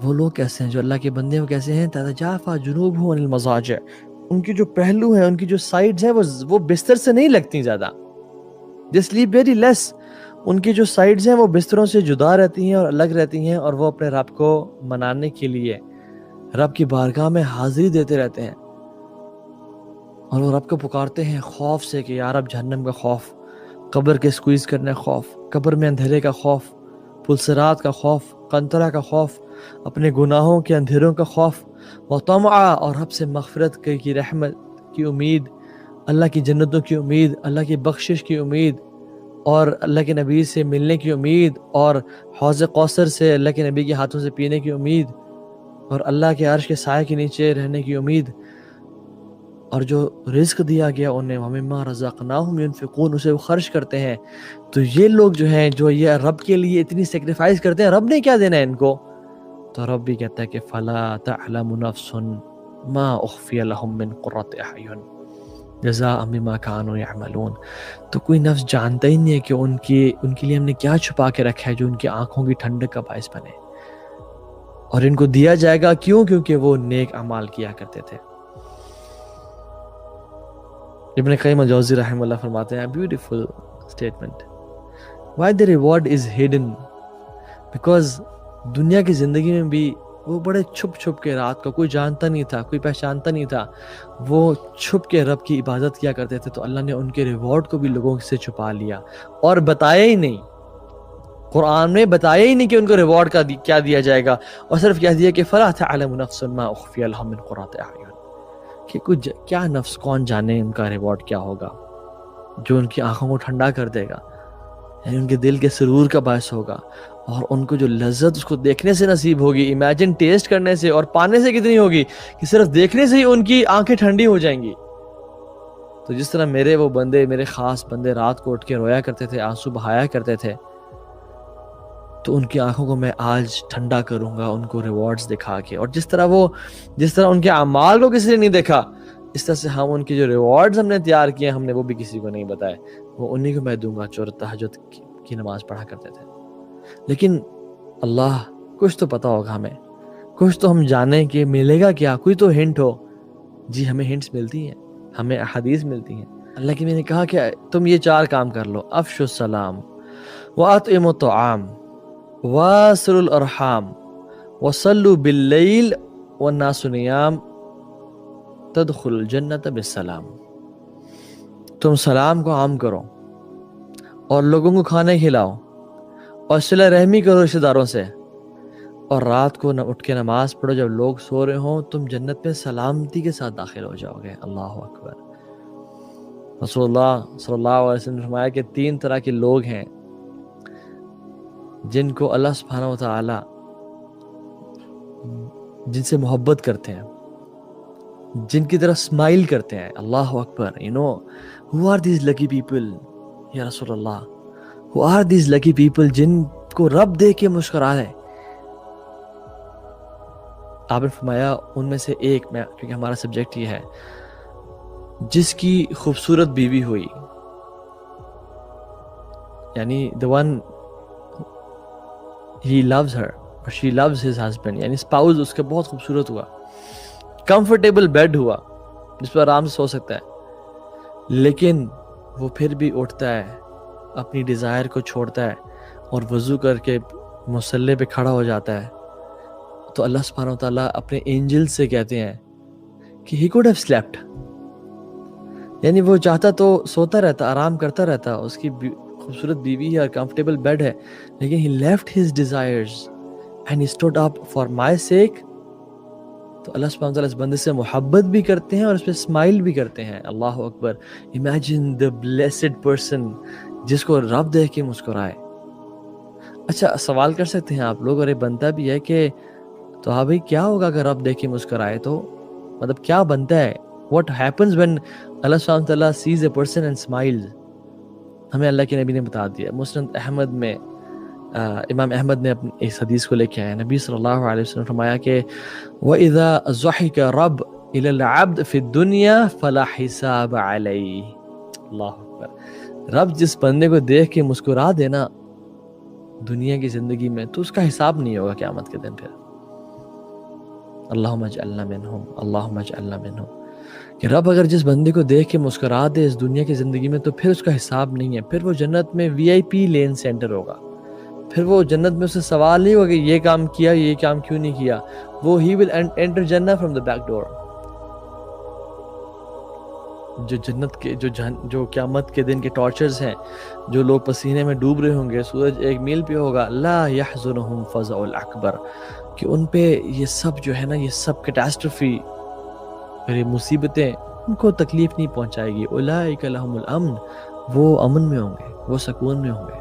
وہ لوگ کیسے ہیں جو اللہ کے بندے ہیں، وہ کیسے ہیں؟ تتجافا جنوبهم عن المضاجع، ان کی جو پہلو ہیں، ان کی جو سائڈز ہیں، وہ بستر سے نہیں لگتی زیادہ. they sleep very less. ان کی جو سائڈز ہیں وہ بستروں سے جدا رہتی ہیں اور الگ رہتی ہیں، اور وہ اپنے رب کو منانے کے لیے رب کی بارگاہ میں حاضری دیتے رہتے ہیں، اور وہ رب کو پکارتے ہیں خوف سے کہ یا رب جہنم کا خوف، قبر کے سکویز کرنے کا خوف، قبر میں اندھیرے کا خوف، پلسرات کا خوف، قنطرہ کا خوف، اپنے گناہوں کے اندھیروں کا خوف، وطمع، اور رب سے مغفرت کی رحمت کی امید، اللہ کی جنتوں کی امید، اللہ کی بخشش کی امید، اور اللہ کے نبی سے ملنے کی امید، اور حوض کوثر سے اللہ کے نبی کے ہاتھوں سے پینے کی امید، اور اللہ کے عرش کے سائے کے نیچے رہنے کی امید، اور جو رزق دیا گیا انہیں وَمِمَّا رَزَقْنَاهُمْ يُنْفِقُونَ، اسے وہ خرچ کرتے ہیں. تو یہ لوگ جو ہیں جو یہ رب کے لیے اتنی سیکریفائز کرتے ہیں، رب نے کیا دینا ہے ان کو؟ تو رب بھی کہتا ہے کہ فَلَا تَعْلَمُ نَفْسٌ مَا أُخْفِيَ لَهُم مِّن قُرَّةِ أَعْيُنٍ جزاء بما كانوا يعملون. تو کوئی نفس جانتا ہی نہیں ہے کہ ان کے لیے ہم نے کیا چھپا کے رکھا ہے جو ان کی آنکھوں کی ٹھنڈک کا باعث بنے، اور ان کو دیا جائے گا کیوں؟ کیونکہ وہ نیک اعمال کیا کرتے تھے. ابن قیم الجوزی رحمہ اللہ فرماتے ہیں beautiful statement, why the reward is hidden، because دنیا کی زندگی میں بھی وہ بڑے چھپ چھپ کے، رات کو کوئی جانتا نہیں تھا، کوئی پہچانتا نہیں تھا، وہ چھپ کے رب کی عبادت کیا کرتے تھے، تو اللہ نے ان کے ریوارڈ کو بھی لوگوں سے چھپا لیا اور بتایا ہی نہیں. قرآن میں بتایا ہی نہیں کہ ان کو ریوارڈ کا کیا دیا جائے گا، اور صرف کہہ دیا کہ فَلَا تَعْلَمُ نَفْسٌ مَا أُخْفِيَ لَهُم مِّن قُرَّةِ أَعْيُنٍ، کہ کچھ کیا نفس کون جانے ان کا ریوارڈ کیا ہوگا جو ان کی آنکھوں کو ٹھنڈا کر دے گا، یعنی ان کے دل کے سرور کا باعث ہوگا، اور ان کو جو لذت اس کو دیکھنے سے نصیب ہوگی، امیجن ٹیسٹ کرنے سے اور پانے سے کتنی ہوگی کہ صرف دیکھنے سے ہی ان کی آنکھیں ٹھنڈی ہو جائیں گی. تو جس طرح میرے وہ بندے، میرے خاص بندے رات کو اٹھ کے رویا کرتے تھے، آنسو بہایا کرتے تھے، تو ان کی آنکھوں کو میں آج ٹھنڈا کروں گا ان کو ریوارڈز دکھا کے. اور جس طرح ان کے اعمال کو کسی نے نہیں دیکھا، اس طرح سے ہم ان کی جو ریوارڈز ہم نے تیار کیے ہم نے وہ بھی کسی کو نہیں بتائے، وہ انہی کو میں دوں گا جو تہجد کی نماز پڑھا کرتے تھے. لیکن اللہ کچھ تو پتا ہوگا ہمیں، کچھ تو ہم جانیں کہ ملے گا کیا، کوئی تو ہنٹ ہو. جی ہمیں ہنٹس ملتی ہیں، ہمیں احادیث ملتی ہیں. اللہ کی میں نے کہا کہ تم یہ 4 کام کر لو، افشوا السلام واطعموا الطعام واصلوا الارحام وصلوا باللیل والناس نیام تدخل الجنت بالسلام. تم سلام کو عام کرو اور لوگوں کو کھانے کھلاؤ اور صلہ رحمی کرو رشتہ داروں سے، اور رات کو نہ اٹھ کے نماز پڑھو جب لوگ سو رہے ہوں، تم جنت میں سلامتی کے ساتھ داخل ہو جاؤ گے. اللہ اکبر. رسول اللہ صلی اللہ علیہ وسلم نے فرمایا کہ 3 طرح کے لوگ ہیں جن کو اللہ سبحانہ و تعالی جن سے محبت کرتے ہیں، جن کی طرف اسمائل کرتے ہیں. اللہ اکبر. who are these lucky people یا رسول اللہ؟ who are these lucky people جن کو رب دیکھ کے مسکرائے؟ آپ نے فرمایا ان میں سے ایک، میں کیونکہ ہمارا سبجیکٹ یہ ہے، جس کی خوبصورت بیوی ہوئی، یعنی the one he loves her or she loves his husband، یعنی اسپاؤز اس کا بہت خوبصورت ہوا، کمفرٹیبل بیڈ ہوا جس پر آرام سے سو سکتا ہے، لیکن وہ پھر بھی اٹھتا ہے، اپنی ڈیزائر کو چھوڑتا ہے اور وضو کر کے مصلی پہ کھڑا ہو جاتا ہے. تو اللہ سبحانہ و تعالیٰ اپنے اینجل سے کہتے ہیں کہ he could have slept، یعنی وہ چاہتا تو سوتا رہتا، آرام کرتا رہتا، اس کی خوبصورت بیوی ہے اور کمفرٹیبل بیڈ ہے، لیکن he left his desires and he stood up for my sake. تو اللہ سبحانہ وتعالیٰ اس بندے سے محبت بھی کرتے ہیں اور اس پہ اسمائل بھی کرتے ہیں. اللہ اکبر. امیجن the blessed person جس کو رب دیکھ کے مسکرائے. اچھا سوال کر سکتے ہیں آپ لوگ، اور یہ بنتا بھی ہے کہ تو ہاں بھائی کیا ہوگا اگر رب دیکھ کے مسکرائے؟ تو مطلب کیا بنتا ہے؟ What happens when اللہ سبحانہ وتعالیٰ sees a person and smiles؟ ہمیں اللہ کے نبی نے بتا دیا. مسند احمد میں امام احمد نے اپنی اس حدیث کو لے کے آیا، نبی صلی اللہ علیہ وسلم فرمایا کہ وَإِذَا ضَحِكَ رَبْ إِلَى الْعَبْدِ فِي الدُّنْيَا فَلَا حِسَابَ عَلَيْهِ. اللہ اکبر. رب جس بندے کو دیکھ کے مسکرا دینا دنیا کی زندگی میں، تو اس کا حساب نہیں ہوگا قیامت کے دن. پھر اللہم اجعلنا منہم، اللہم اجعلنا منہم، کہ رب اگر جس بندے کو دیکھ کے مسکرا دے اس دنیا کی زندگی میں تو پھر اس کا حساب نہیں ہے، پھر وہ جنت میں وی آئی پی لین سینٹر ہوگا، پھر وہ جنت میں اسے سوال نہیں ہوگا کہ یہ کام کیا یہ کام کیوں نہیں کیا، وہ ہی ول انٹر جنہ فرام دا بیک ڈور۔ جو جنت کے جو قیامت کے دن کے ٹارچرز ہیں، جو لوگ پسینے میں ڈوب رہے ہوں گے، سورج 1 میل پہ ہوگا، لا یحزنہم فزع الاکبر، کہ ان پہ یہ سب جو ہے نا، یہ سب کیٹاسٹرفی اور یہ مصیبتیں ان کو تکلیف نہیں پہنچائے گی، اولئک لہم الامن، وہ امن میں ہوں گے، وہ سکون میں ہوں گے۔